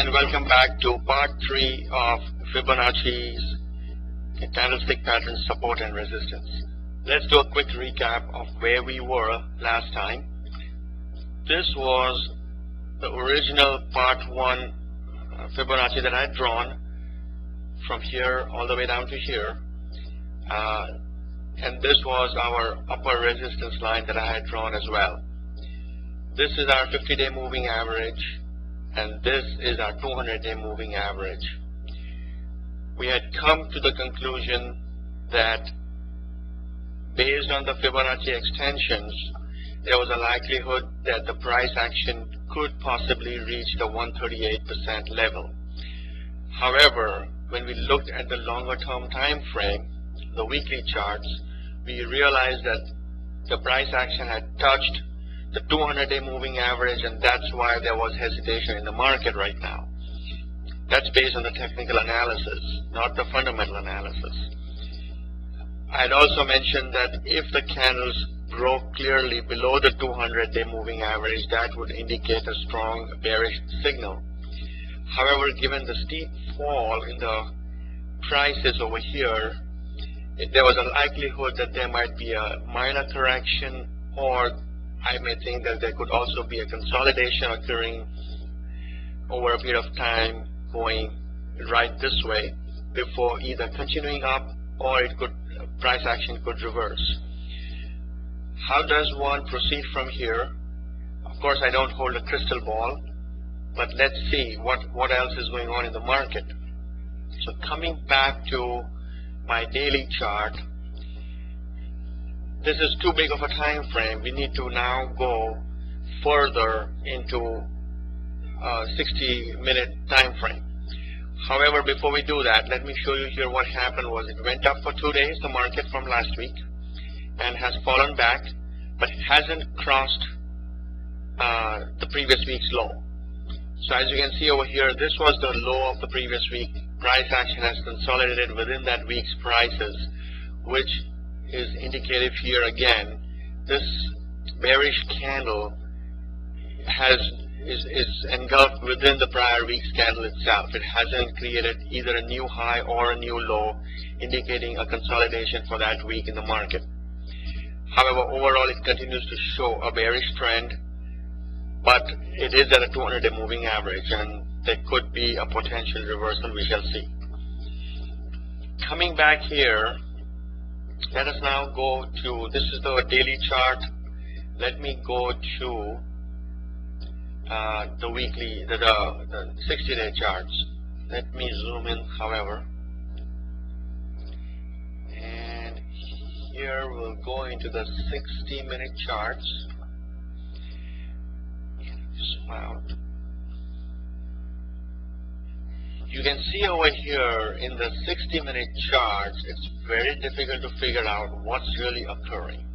and welcome back to part 3 of Fibonacci's candlestick pattern support and resistance. Let's do a quick recap of where we were last time. This was the original part 1 Fibonacci that I had drawn from here all the way down to here, and this was our upper resistance line that I had drawn as well. This is our 50-day moving average, and this is our 200-day moving average. We had come to the conclusion that based on the Fibonacci extensions, there was a likelihood that the price action could possibly reach the 138% level. However, when we looked at the longer term time frame, the weekly charts, we realized that the price action had touched the 200-day moving average, and that's why there was hesitation in the market right now. That's based on the technical analysis, not the fundamental analysis. I'd also mentioned that if the candles broke clearly below the 200-day moving average, that would indicate a strong bearish signal. However, given the steep fall in the prices over here, there was a likelihood that there might be a minor correction, or I may think that there could also be a consolidation occurring over a period of time going right this way before either continuing up or price action could reverse. How does one proceed from here? Of course, I don't hold a crystal ball, but let's see what else is going on in the market. So coming back to my daily chart, this is too big of a time frame. We need to now go further into a 60-minute time frame. However, before we do that, let me show you here what happened was it went up for 2 days, the market from last week, and has fallen back, but hasn't crossed the previous week's low. So as you can see over here, this was the low of the previous week. Price action has consolidated within that week's prices, which is indicated here again. This bearish candle is engulfed within the prior week's candle itself. It hasn't created either a new high or a new low, indicating a consolidation for that week in the market. However, overall it continues to show a bearish trend, but it is at a 200-day moving average, and there could be a potential reversal. We shall see. Coming back here, let us now go to, this is the daily chart. Let me go to the weekly, the 60-day charts. Let me zoom in, however. And here we'll go into the 60-minute charts. Zoom out. You can see over here in the 60-minute charts, it's very difficult to figure out what's really occurring.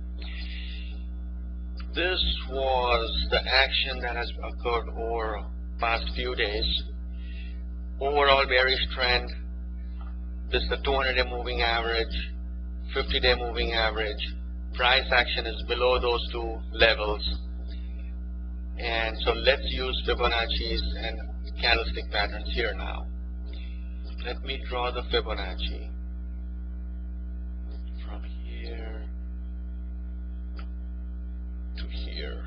This was the action that has occurred over the past few days. Overall bearish trend. This is the 200-day moving average, 50-day moving average. Price action is below those two levels. And so let's use Fibonacci's and candlestick patterns here now. Let me draw the Fibonacci from here to here.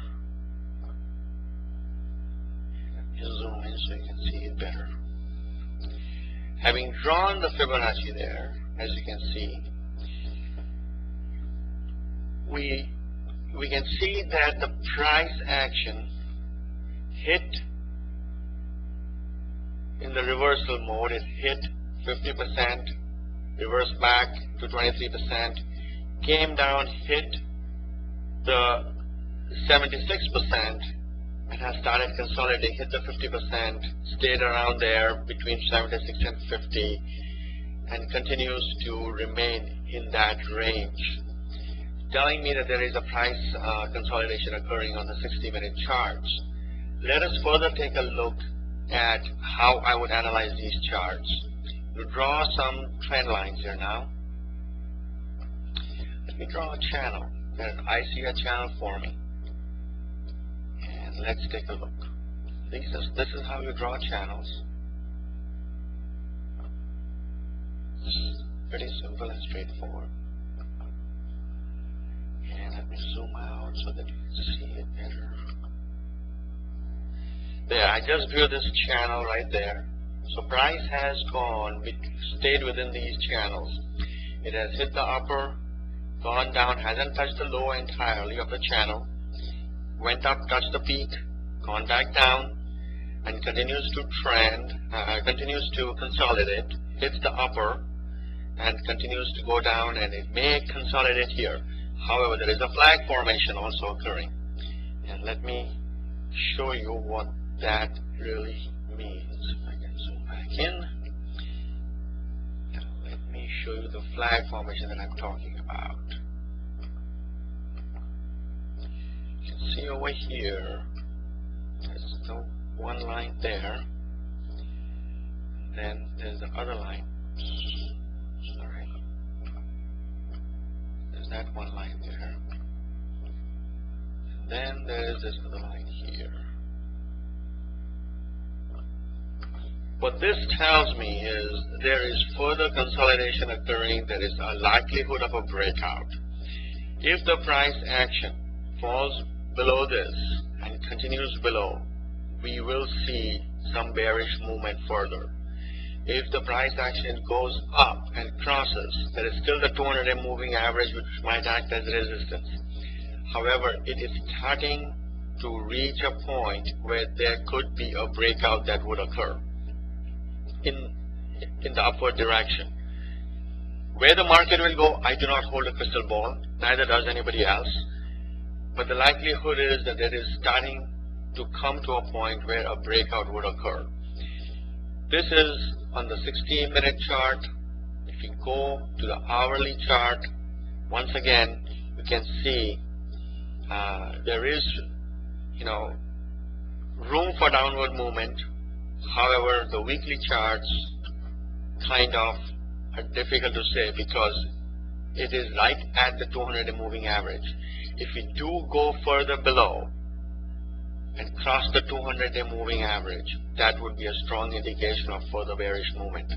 Let me zoom in so you can see it better. Having drawn the Fibonacci there, as you can see, we can see that the price action hit in the reversal mode. It hit 50%, reversed back to 23%, came down, hit the 76%, and has started consolidating, hit the 50%, stayed around there between 76 and 50, and continues to remain in that range, telling me that there is a price consolidation occurring on the 60-minute charts. Let us further take a look at how I would analyze these charts. To draw some trend lines here now. Let me draw a channel. I see a channel forming. And let's take a look. This is how you draw channels. It's pretty simple and straightforward. And let me zoom out so that you can see it better. There, I just drew this channel right there. So price has stayed within these channels. It has hit the upper, gone down, hasn't touched the low entirely of the channel, went up, touched the peak, gone back down, and continues to trend, continues to consolidate, hits the upper, and continues to go down, and it may consolidate here. However, there is a flag formation also occurring. And let me show you what that really means. If I can zoom back in. Let me show you the flag formation that I'm talking about. You can see over here, there's the one line there. Then there's the other line. Sorry. There's that one line there. And then there's this other line here. What this tells me is there is further consolidation occurring. There is a likelihood of a breakout. If the price action falls below this and continues below, we will see some bearish movement further. If the price action goes up and crosses, there is still the 200-day moving average, which might act as resistance. However, it is starting to reach a point where there could be a breakout that would occur in the upward direction. Where the market will go, I do not hold a crystal ball, neither does anybody else. But the likelihood is that it is starting to come to a point where a breakout would occur. This is on the 16-minute chart. If you go to the hourly chart, once again, you can see there is, room for downward movement. However, the weekly charts kind of are difficult to say because it is right at the 200-day moving average. If we do go further below and cross the 200-day moving average, that would be a strong indication of further bearish movement.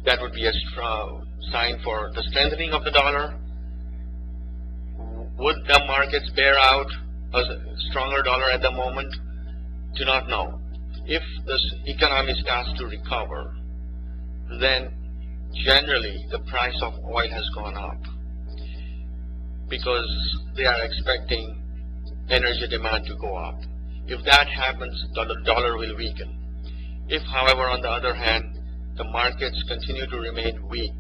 That would be a strong sign for the strengthening of the dollar. Would the markets bear out a stronger dollar at the moment? Do not know. If this economy starts to recover, then generally the price of oil has gone up because they are expecting energy demand to go up. If that happens, the dollar will weaken. If, however, on the other hand, the markets continue to remain weak,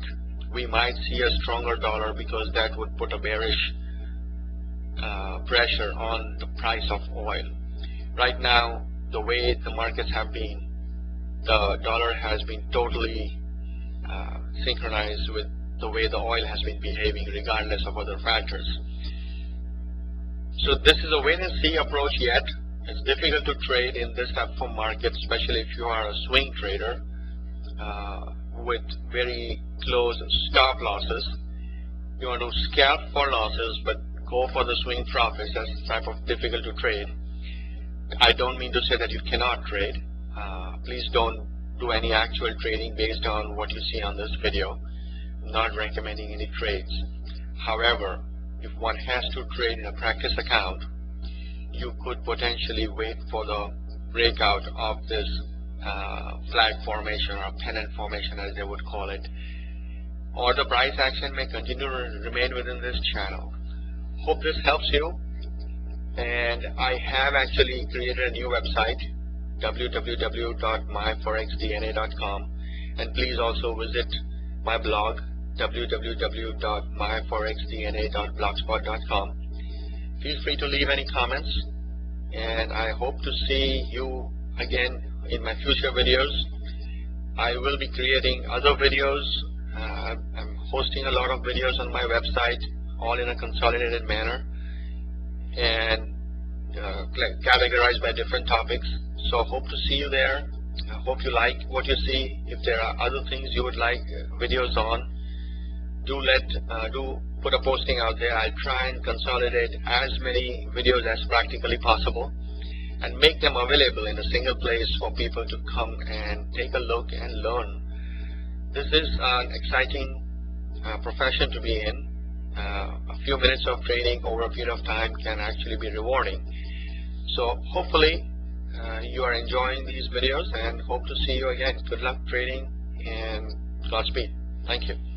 we might see a stronger dollar because that would put a bearish pressure on the price of oil. Right now, the way the markets have been, the dollar has been totally synchronized with the way the oil has been behaving regardless of other factors. So this is a wait-and-see approach yet. It's difficult to trade in this type of market, especially if you are a swing trader with very close stop losses. You want to scalp for losses, but go for the swing profits. That's the type of difficult to trade. I don't mean to say that you cannot trade. Please don't do any actual trading based on what you see on this video. I'm not recommending any trades. However, if one has to trade in a practice account, you could potentially wait for the breakout of this flag formation or pennant formation, as they would call it, or the price action may continue to remain within this channel. Hope this helps you. And I have actually created a new website, www.myforexdna.com, and please also visit my blog, www.myforexdna.blogspot.com. Feel free to leave any comments, and I hope to see you again in my future videos. I will be creating other videos. I'm hosting a lot of videos on my website, all in a consolidated manner, and categorized by different topics. So hope to see you there. I hope you like what you see. If there are other things you would like videos on, do put a posting out there. I'll try and consolidate as many videos as practically possible. and make them available in a single place for people to come and take a look and learn. This is an exciting profession to be in. A few minutes of trading over a period of time can actually be rewarding. So hopefully you are enjoying these videos, and hope to see you again. Good luck trading and Godspeed. Thank you.